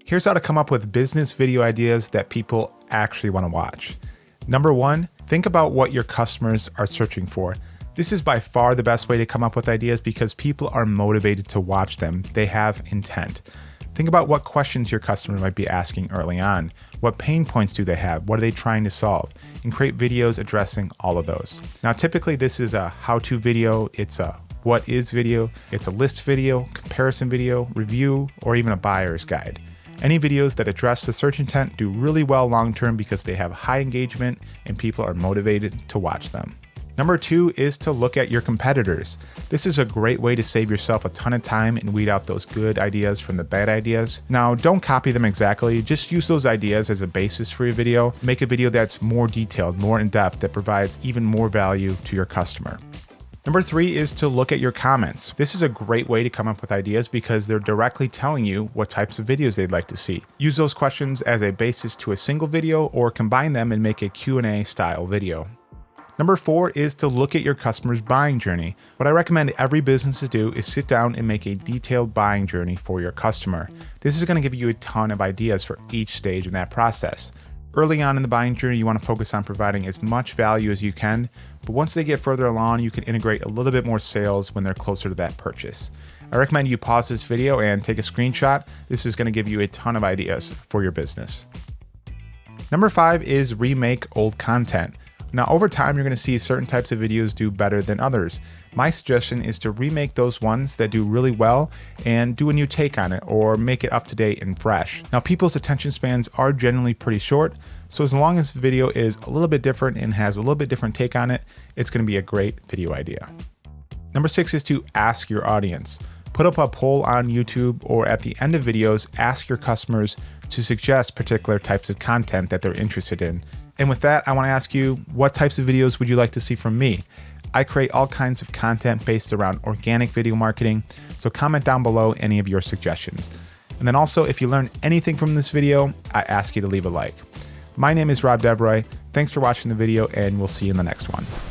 Here's how to come up with business video ideas that people actually want to watch. Number one, think about what your customers are searching for. This is by far the best way to come up with ideas because people are motivated to watch them. They have intent. Think about what questions your customer might be asking early on. What pain points do they have? What are they trying to solve? And create videos addressing all of those. Now, typically this is a how-to video. It's a what is video. It's a list video, comparison video, review, or even a buyer's guide. Any videos that address the search intent do really well long-term because they have high engagement and people are motivated to watch them. Number two is to look at your competitors. This is a great way to save yourself a ton of time and weed out those good ideas from the bad ideas. Now, don't copy them exactly, just use those ideas as a basis for your video. Make a video that's more detailed, more in depth, that provides even more value to your customer. Number three is to look at your comments. This is a great way to come up with ideas because they're directly telling you what types of videos they'd like to see. Use those questions as a basis to a single video or combine them and make a Q&A style video. Number four is to look at your customer's buying journey. What I recommend every business to do is sit down and make a detailed buying journey for your customer. This is going to give you a ton of ideas for each stage in that process. Early on in the buying journey, you want to focus on providing as much value as you can, but once they get further along, you can integrate a little bit more sales when they're closer to that purchase. I recommend you pause this video and take a screenshot. This is going to give you a ton of ideas for your business. Number five is remake old content. Now, over time, you're going to see certain types of videos do better than others. My suggestion is to remake those ones that do really well and do a new take on it or make it up to date and fresh. Now, people's attention spans are generally pretty short, so as long as the video is a little bit different and has a little bit different take on it, it's going to be a great video idea. Number six is to ask your audience. Put up a poll on YouTube or at the end of videos, ask your customers to suggest particular types of content that they're interested in. And with that, I want to ask you, what types of videos would you like to see from me? I create all kinds of content based around organic video marketing, so comment down below any of your suggestions. And then also, if you learned anything from this video, I ask you to leave a like. My name is Rob Devroy. Thanks for watching the video, and we'll see you in the next one.